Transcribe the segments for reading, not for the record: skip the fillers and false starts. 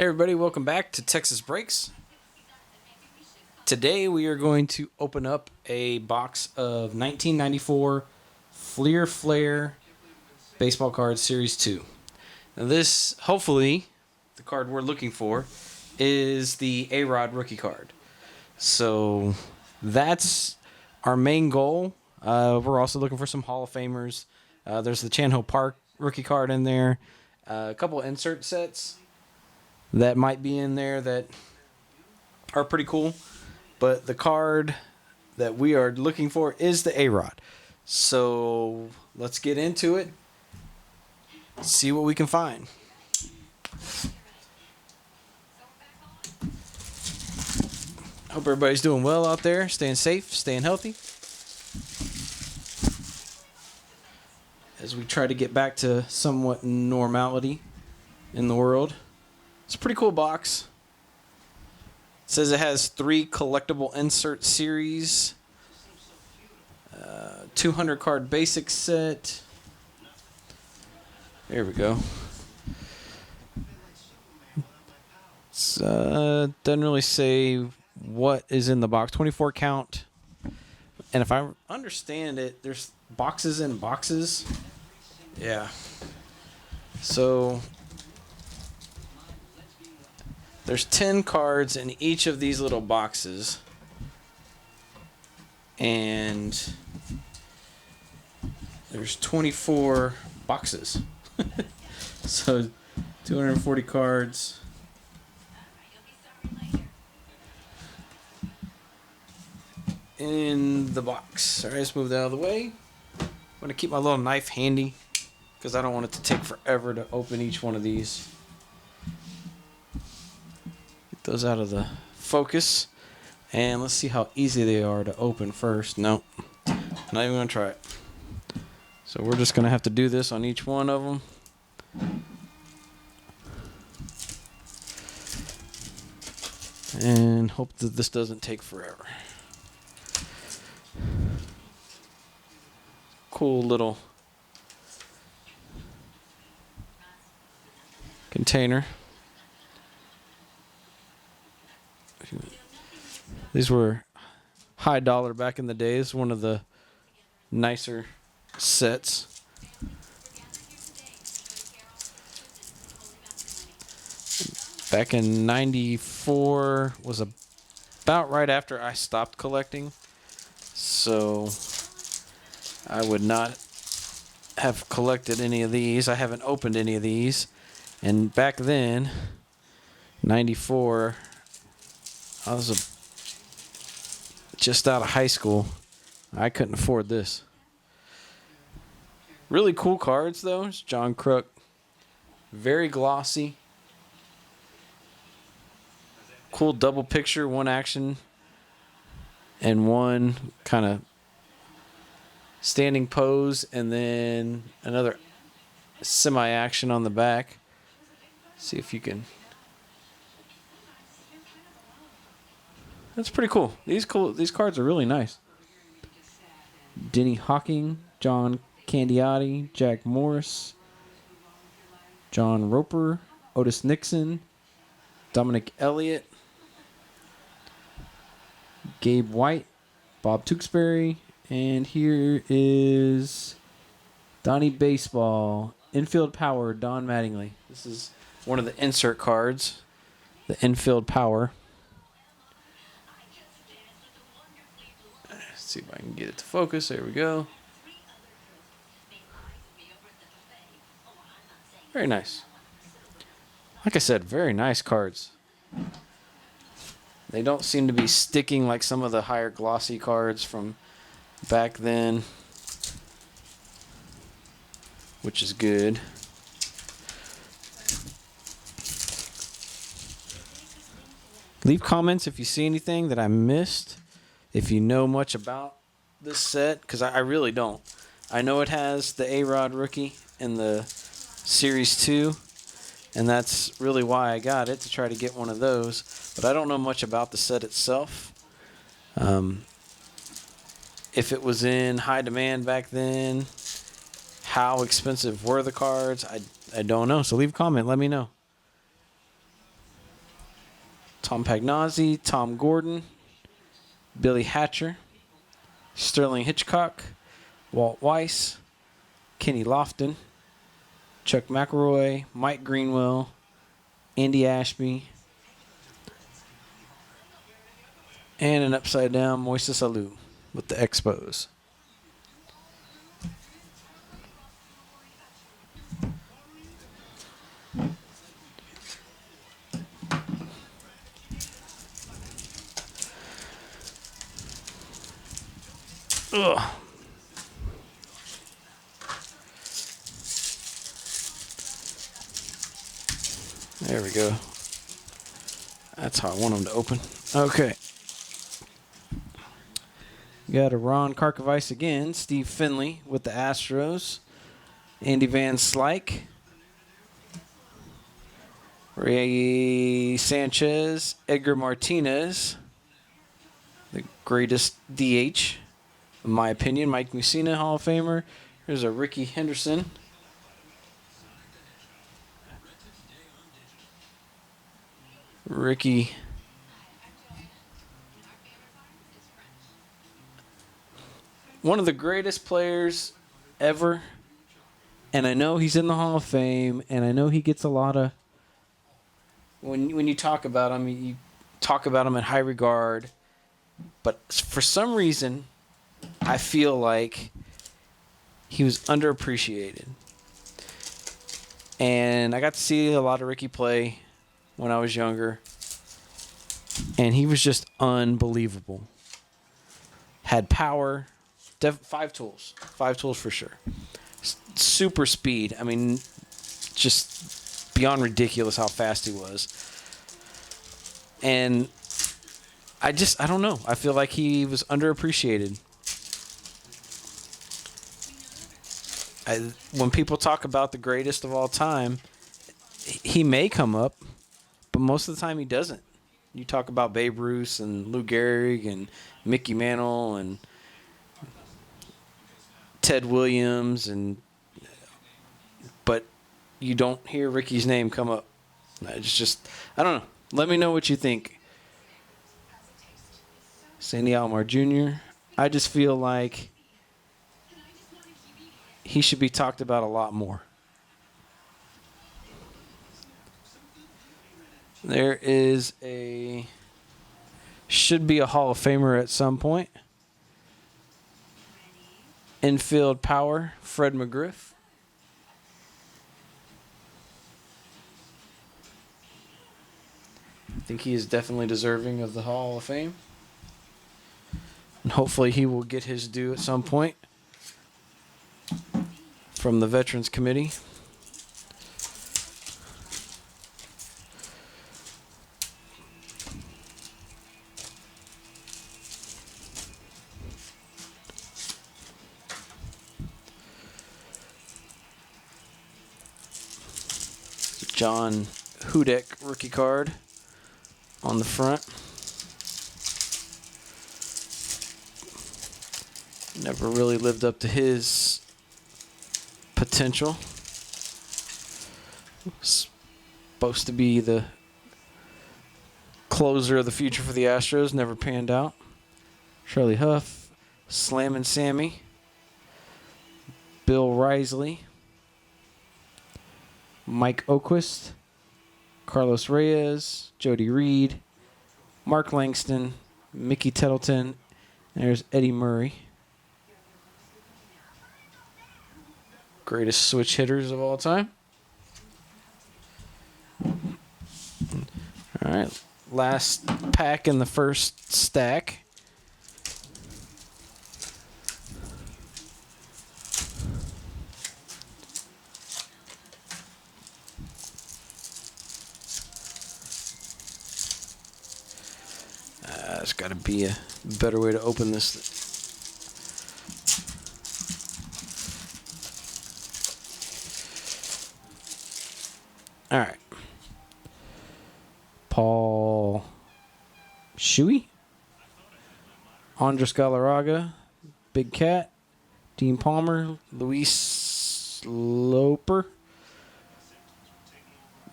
Hey everybody, welcome back to Texas Breaks. Today we are going to open up a box of 1994 Fleer Flair Baseball Cards Series 2. Now this, hopefully, the card we're looking for is the ARod rookie card. So that's our main goal. We're also looking for some Hall of Famers. There's the Chan-Ho Park rookie card in there. A couple insert sets that might be in there that are pretty cool. But the card that we are looking for is the ARod. So let's get into it. See what we can find. Hope everybody's doing well out there, staying safe, staying healthy. As we try to get back to somewhat normality in the world. It's a pretty cool box. It says it has 3 collectible insert series, 200 card basic set. There we go. Doesn't really say what is in the box. 24 count. And if I understand it, there's boxes in boxes. Yeah. So there's 10 cards in each of these little boxes. And there's 24 boxes. So 240 cards. In the box. Alright, let's move that out of the way. I'm going to keep my little knife handy because I don't want it to take forever to open each one of these. Get those out of the focus. And let's see how easy they are to open first. Nope. Not even going to try it. So we're just going to have to do this on each one of them. And hope that this doesn't take forever. Cool little container. These were high dollar back in the days. One of the nicer sets. Back in '94 was about right after I stopped collecting. So I would not have collected any of these. I haven't opened any of these. And back then, '94, I was just out of high school. I couldn't afford this. Really cool cards, though. It's John Crook. Very glossy. Cool double picture, one action, and one kind of standing pose, and then another semi-action on the back. See if you can. That's pretty cool. These cards are really nice. Denny Hawking, John Candiotti, Jack Morris, John Roper, Otis Nixon, Dominic Elliott, Gabe White, Bob Tewksbury, and here is Donnie Baseball, Infield Power, Don Mattingly. This is one of the insert cards, the Infield Power. Let's see if I can get it to focus. There we go. Very nice. Like I said, very nice cards. They don't seem to be sticking like some of the higher glossy cards from back then, which is good. Leave comments if you see anything that I missed, if you know much about this set, because I really don't. I know it has the ARod rookie in the Series 2, and that's really why I got it, to try to get one of those. But I don't know much about the set itself. If it was in high demand back then, how expensive were the cards, I don't know. So leave a comment, let me know. Tom Pagnozzi, Tom Gordon, Billy Hatcher, Sterling Hitchcock, Walt Weiss, Kenny Lofton, Chuck McElroy, Mike Greenwell, Andy Ashby, and an upside down Moises Alou with the Expos. Ugh. There we go. That's how I want them to open. Okay. Got a Ron Karkovice again. Steve Finley with the Astros. Andy Van Slyke. Ray Sanchez. Edgar Martinez. The greatest DH, in my opinion. Mike Mussina, Hall of Famer. Here's a Ricky Henderson. Ricky. One of the greatest players ever. And I know he's in the Hall of Fame. And I know he gets a lot of... When you talk about him, you talk about him in high regard. But for some reason, I feel like he was underappreciated. And I got to see a lot of Ricky play when I was younger. And he was just unbelievable. Had power. 5 tools. 5 tools for sure. Super speed. I mean, just beyond ridiculous how fast he was. And I don't know. I feel like he was underappreciated. When people talk about the greatest of all time, he may come up, but most of the time he doesn't. You talk about Babe Ruth and Lou Gehrig and Mickey Mantle and Ted Williams, but you don't hear Ricky's name come up. It's just, I don't know. Let me know what you think. Sandy Alomar Jr. I just feel like he should be talked about a lot more. There is should be a Hall of Famer at some point. Infield power, Fred McGriff. I think he is definitely deserving of the Hall of Fame. And hopefully he will get his due at some point from the Veterans Committee. John Hudek rookie card on the front. Never really lived up to his potential. Supposed to be the closer of the future for the Astros. Never panned out. Charlie Huff. Slammin' Sammy. Bill Risley. Mike Oquist, Carlos Reyes, Jody Reed, Mark Langston, Mickey Tettleton, and there's Eddie Murray. Greatest switch hitters of all time. All right, last pack in the first stack. There's got to be a better way to open this. All right. Paul Shuey. Andres Galarraga. Big Cat. Dean Palmer. Luis Loper.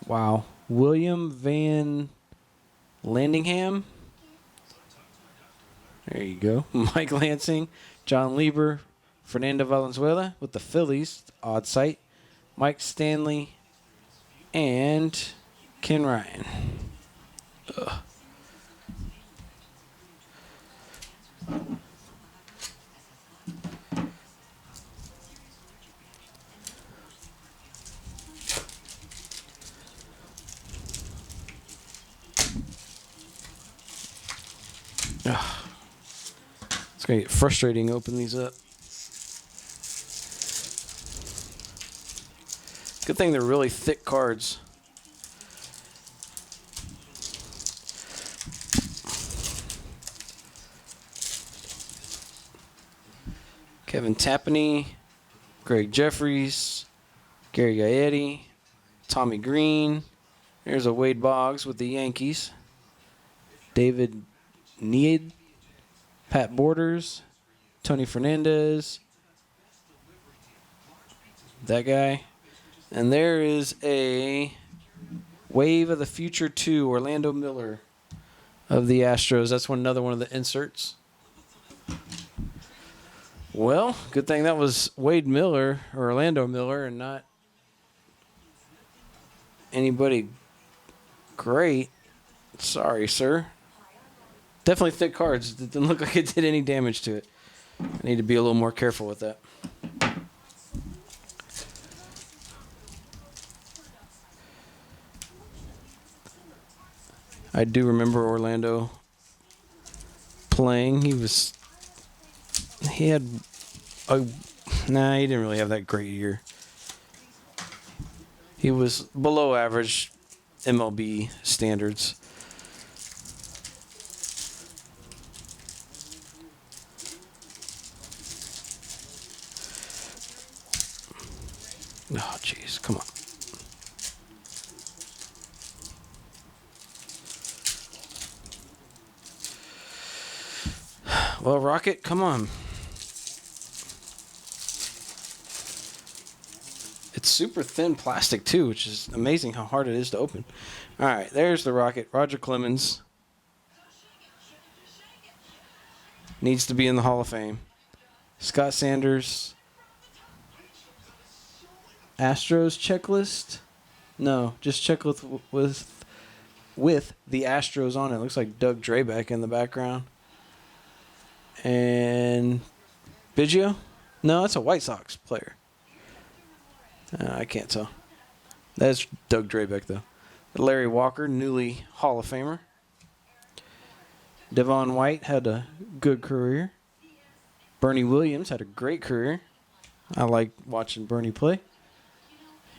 Wow. William Van Landingham. There you go. Mike Lansing, John Lieber, Fernando Valenzuela with the Phillies. Odd sight. Mike Stanley, and Ken Ryan. Ugh. It's going to get frustrating open these up. Good thing they're really thick cards. Kevin Tapani, Greg Jeffries, Gary Gaetti, Tommy Green. There's a Wade Boggs with the Yankees. David Need, Pat Borders, Tony Fernandez, that guy. And there is a Wave of the Future 2, Orlando Miller of the Astros. That's another one of the inserts. Well, good thing that was Wade Miller or Orlando Miller and not anybody great. Sorry, sir. Definitely thick cards. It didn't look like it did any damage to it. I need to be a little more careful with that. I do remember Orlando playing. He didn't really have that great year. He was below average MLB standards. Oh, jeez. Come on. Well, Rocket, come on. It's super thin plastic, too, which is amazing how hard it is to open. All right, there's the Rocket. Roger Clemens. Needs to be in the Hall of Fame. Scott Sanders. Astros checklist? No, just checklist with the Astros on it. Looks like Doug Drabeck in the background. And Biggio? No, that's a White Sox player. I can't tell. That's Doug Drabeck, though. Larry Walker, newly Hall of Famer. Devon White had a good career. Bernie Williams had a great career. I like watching Bernie play.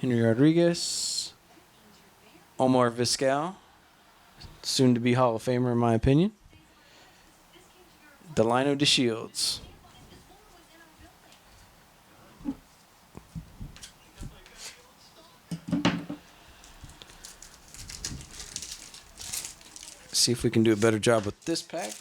Henry Rodriguez. Omar Vizquel, soon to be Hall of Famer in my opinion. Delino DeShields. See if we can do a better job with this pack.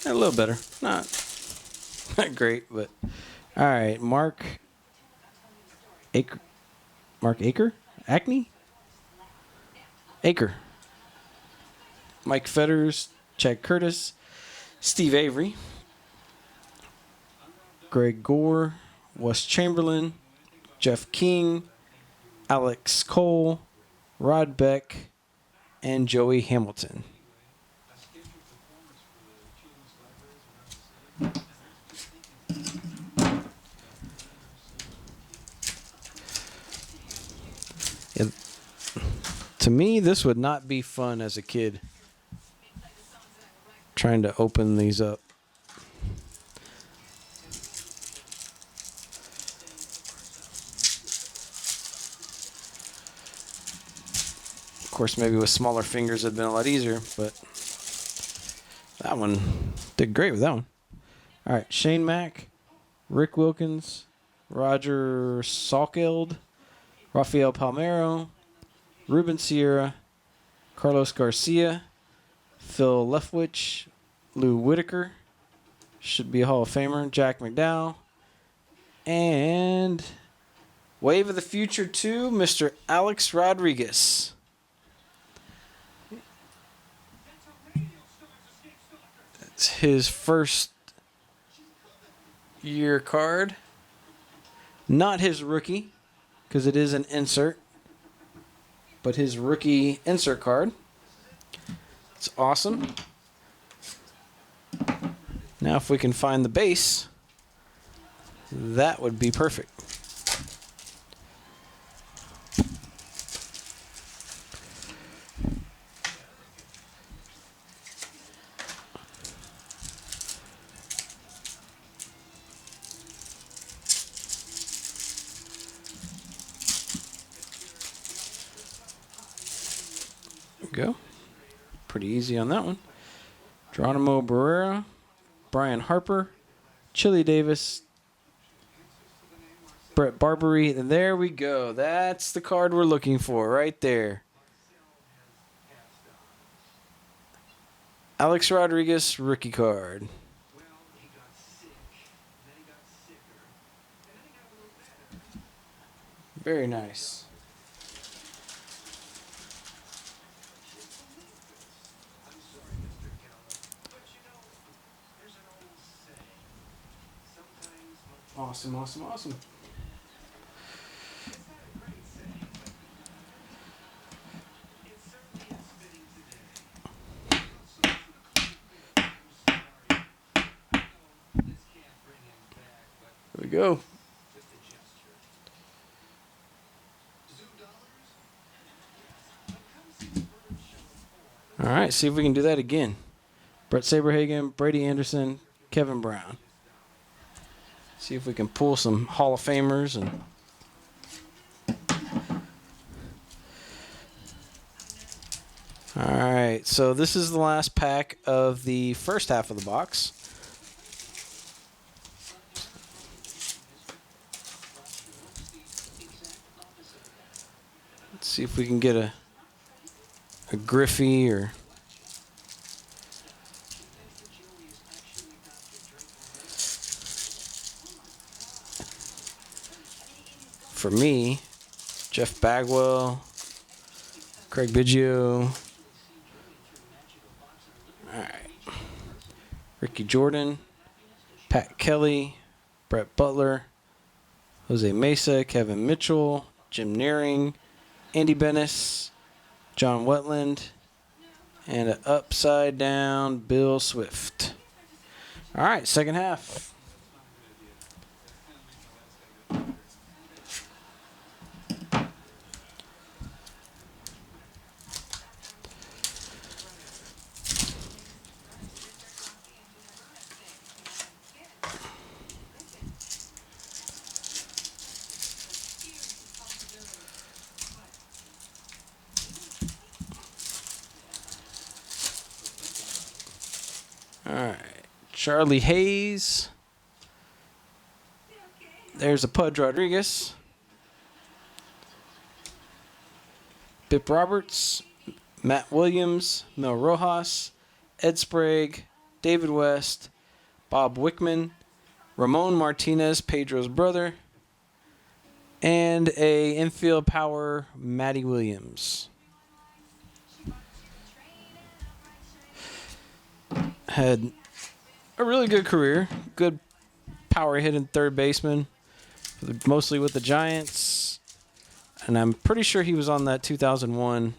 A little better. Not great, but all right. Mark Acre? Acne? Acre. Mike Fetters, Chad Curtis, Steve Avery, Greg Gore, Wes Chamberlain, Jeff King, Alex Cole, Rod Beck, and Joey Hamilton. To me, this would not be fun as a kid, trying to open these up. Of course, maybe with smaller fingers it'd been a lot easier, but that one did great with that one. All right, Shane Mack, Rick Wilkins, Roger Salkeld, Rafael Palmeiro, Ruben Sierra, Carlos Garcia, Phil Leftwich, Lou Whitaker, should be a Hall of Famer, Jack McDowell, and Wave of the Future 2, Mr. Alex Rodriguez. It's his first year card. Not his rookie, because it is an insert, but his rookie insert card. It's awesome. Now if we can find the base, that would be perfect. Go. Pretty easy on that one. Geronimo Barrera, Brian Harper, Chili Davis, Brett Barbary, and there we go. That's the card we're looking for right there. Alex Rodriguez, rookie card. Very nice. Awesome, awesome, awesome. Here we go. All right, see if we can do that again. Brett Saberhagen, Brady Anderson, Kevin Brown. See if we can pull some Hall of Famers. And all right, so this is the last pack of the first half of the box. Let's see if we can get a Griffey or for me, Jeff Bagwell, Craig Biggio, all right, Ricky Jordan, Pat Kelly, Brett Butler, Jose Mesa, Kevin Mitchell, Jim Nearing, Andy Bennis, John Wetland, and an upside down Bill Swift. All right, second half. All right, Charlie Hayes. There's a Pudge Rodriguez. Bip Roberts, Matt Williams, Mel Rojas, Ed Sprague, David West, Bob Wickman, Ramon Martinez, Pedro's brother, and a infield power, Matty Williams. Had a really good career. Good power hitting third baseman, mostly with the Giants. And I'm pretty sure he was on that 2001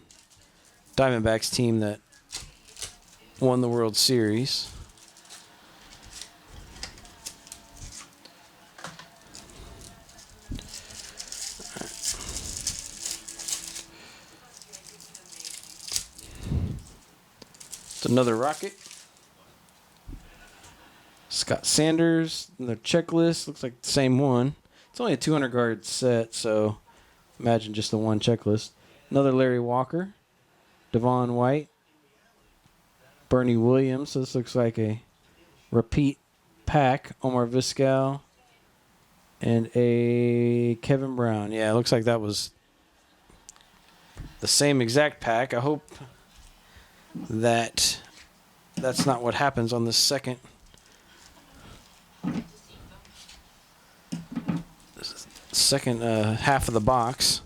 Diamondbacks team that won the World Series. It's another Rocket. Scott Sanders, another checklist. Looks like the same one. It's only a 200 card set, so imagine just the one checklist. Another Larry Walker, Devon White, Bernie Williams. So this looks like a repeat pack. Omar Vizquel, and a Kevin Brown. Yeah, it looks like that was the same exact pack. I hope that that's not what happens on the second half of the box.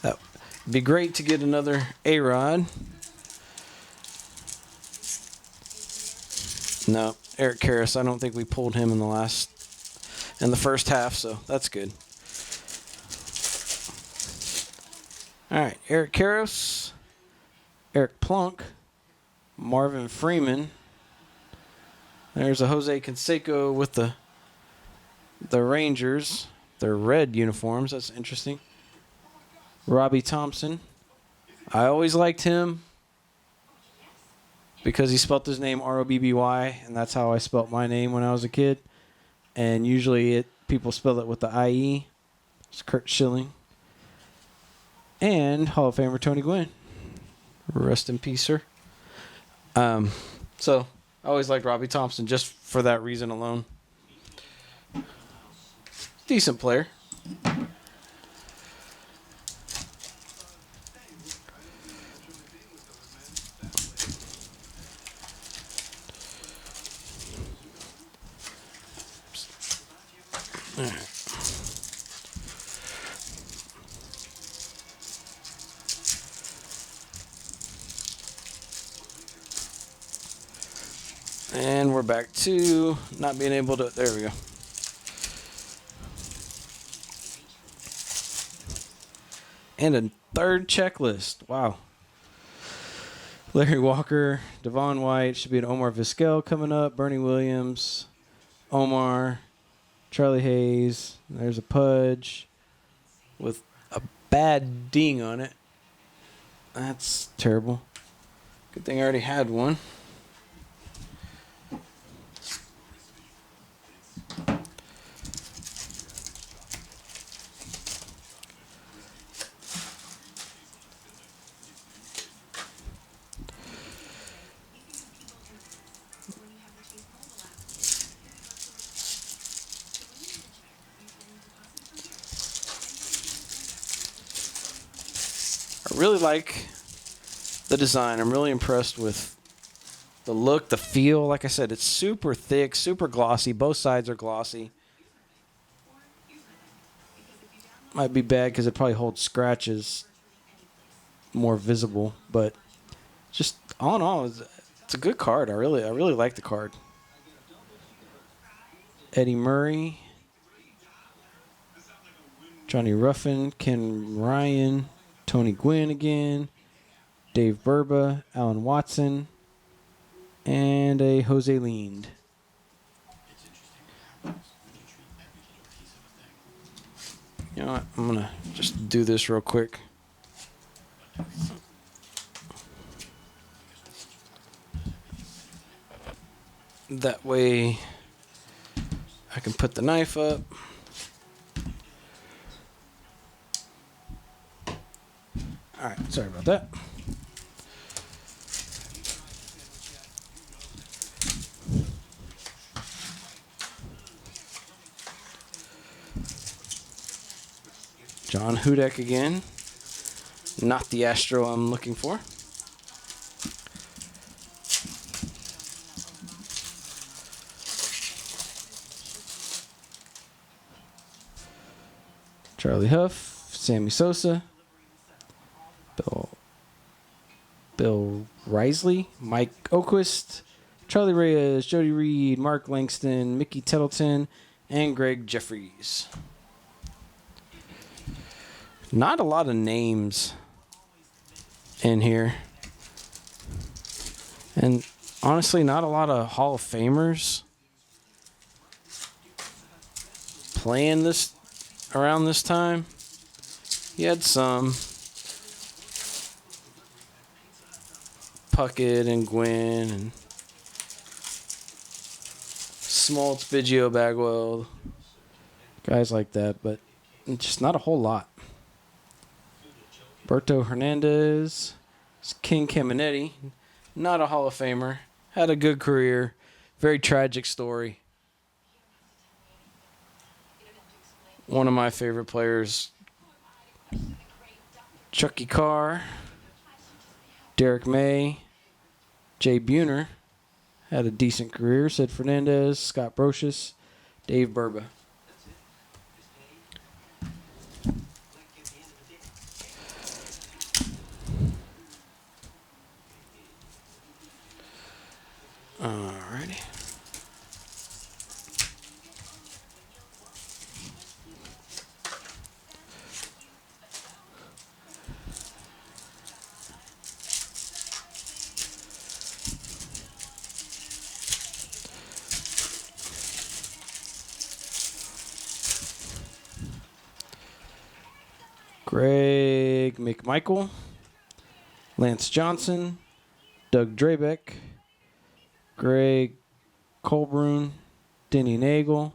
That would be great to get another ARod. No, Eric Karras. I don't think we pulled him in the first half, so that's good. All right, Eric Karras, Eric Plunk, Marvin Freeman. There's a Jose Canseco with the Rangers, their red uniforms. That's interesting. Robbie Thompson. I always liked him because he spelt his name R-O-B-B-Y, and that's how I spelt my name when I was a kid. And usually people spell it with the I-E. It's Kurt Schilling. And Hall of Famer Tony Gwynn. Rest in peace, sir. So I always liked Robbie Thompson just for that reason alone. Decent player. All right. And we're back to not being able to... There we go. And a third checklist. Wow. Larry Walker, Devon White. Should be an Omar Vizquel coming up. Bernie Williams. Omar. Charlie Hayes. There's a Pudge with a bad ding on it. That's terrible. Good thing I already had one. I really like the design. I'm really impressed with the look, the feel. Like I said, it's super thick, super glossy. Both sides are glossy. Might be bad because it probably holds scratches more visible, but just all in all, it's a good card. I really like the card. Eddie Murray, Johnny Ruffin, Ken Ryan, Tony Gwynn again, Dave Burba, Alan Watson, and a Jose Lind. You know what? I'm going to just do this real quick. That way I can put the knife up. All right, sorry about that. John Hudek again. Not the Astro I'm looking for. Charlie Huff, Sammy Sosa, Bill Risley, Mike Oquist, Charlie Reyes, Jody Reed, Mark Langston, Mickey Tettleton, and Greg Jeffries. Not a lot of names in here. And honestly, not a lot of Hall of Famers playing this around this time. He had some. Puckett and Gwynn and Smoltz, Biggio, Bagwell, guys like that, but just not a whole lot. Berto Hernandez, King Caminetti, not a Hall of Famer, had a good career, very tragic story. One of my favorite players Chucky Carr, Derek May, Jay Buhner had a decent career. Sid Fernandez, Scott Brocious, Dave Burba. Alrighty. Greg McMichael, Lance Johnson, Doug Drabeck, Greg Colbrun, Denny Nagel.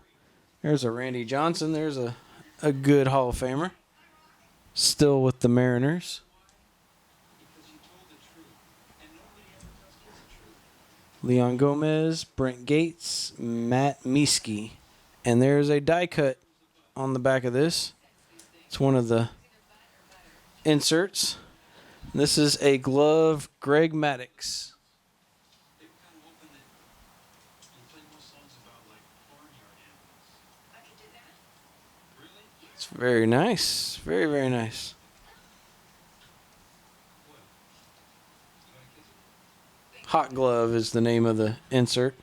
There's a Randy Johnson. There's a good Hall of Famer. Still with the Mariners. Leon Gomez, Brent Gates, Matt Miesky. And there's a die cut on the back of this. It's one of the inserts. This is a glove, Greg Maddux. It's very nice. Very, very nice. Hot Glove is the name of the insert.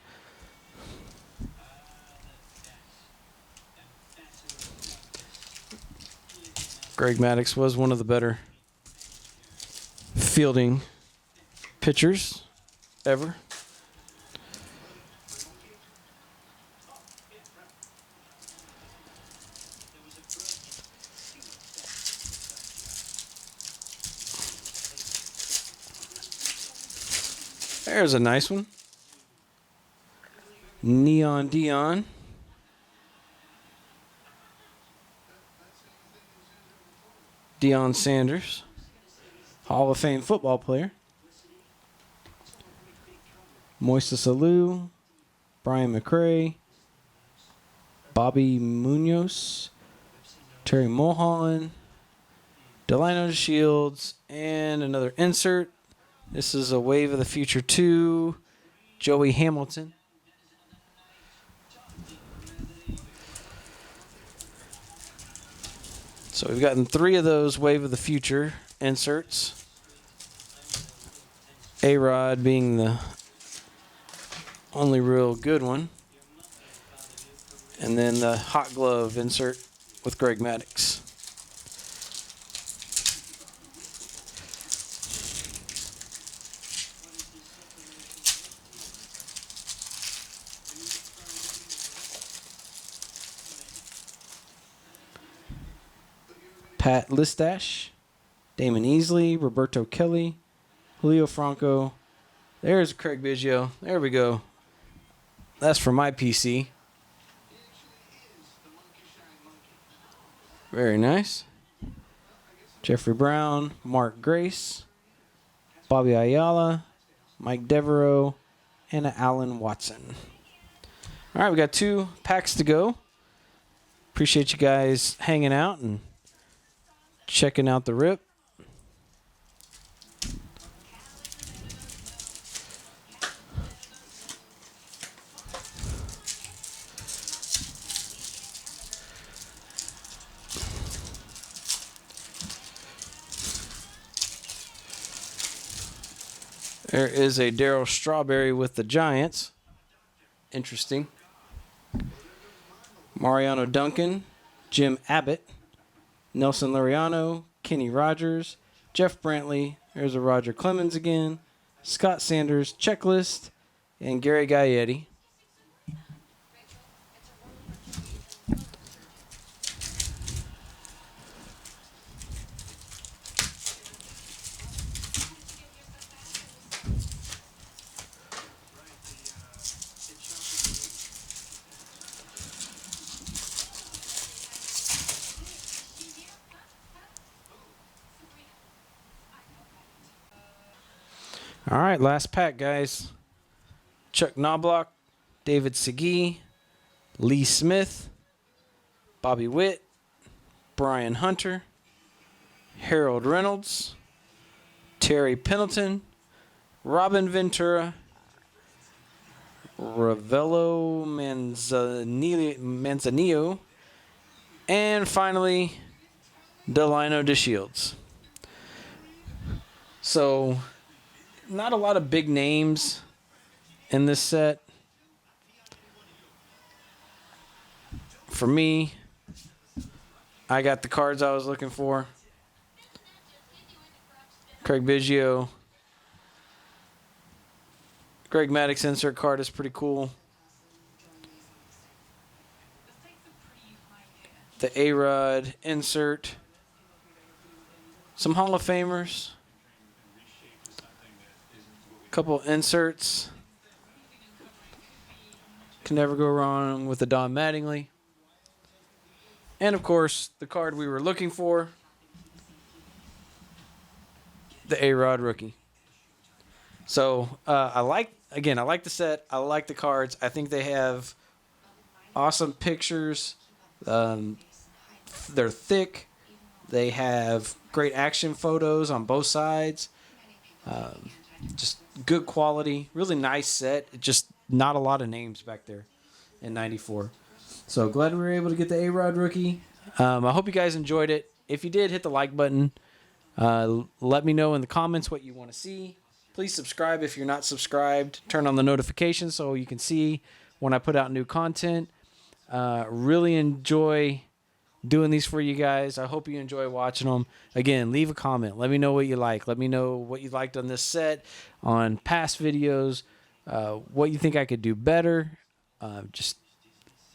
Greg Maddux was one of the better fielding pitchers ever. There's a nice one. Neon Dion. Deion Sanders, Hall of Fame football player. Moises Alou, Brian McRae, Bobby Munoz, Terry Mulholland, Delino Shields, and another insert. This is a Wave of the Future 2, Joey Hamilton. So we've gotten 3 of those Wave of the Future inserts. ARod being the only real good one. And then the Hot Glove insert with Greg Maddux. Pat Listash, Damon Easley, Roberto Kelly, Julio Franco. There's Craig Biggio. There we go. That's for my PC. Very nice. Jeffrey Brown, Mark Grace, Bobby Ayala, Mike Devereaux, and Alan Watson. All right, we got 2 packs to go. Appreciate you guys hanging out and checking out the rip. There is a Darryl Strawberry with the Giants. Interesting. Mariano Duncan, Jim Abbott, Nelson Lariano, Kenny Rogers, Jeff Brantley, there's a Roger Clemens again, Scott Sanders, Checklist, and Gary Gaetti. All right, last pack, guys. Chuck Knobloch, David Segui, Lee Smith, Bobby Witt, Brian Hunter, Harold Reynolds, Terry Pendleton, Robin Ventura, Ravello Manzanillo, and finally, Delino DeShields. So, not a lot of big names in this set. For me, I got the cards I was looking for. Craig Biggio. Greg Maddux insert card is pretty cool. The ARod insert. Some Hall of Famers. Couple inserts. Can never go wrong with the Don Mattingly. And of course, the card we were looking for. The ARod rookie. So I like the set. I like the cards. I think they have awesome pictures. They're thick. They have great action photos on both sides. Just good quality. Really nice set. Just not a lot of names back there in 94. So glad we were able to get the ARod rookie. I hope you guys enjoyed it. If you did, hit the like button. Let me know in the comments what you want to see. Please subscribe if you're not subscribed. Turn on the notifications so you can see when I put out new content. Really enjoy doing these for you guys. I hope you enjoy watching them. Again, leave a comment. Let me know what you like. Let me know what you liked on this set, on past videos, what you think I could do better. Just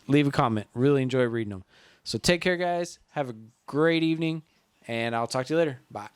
leave a comment. Really enjoy reading them. So take care, guys. Have a great evening, and I'll talk to you later. Bye.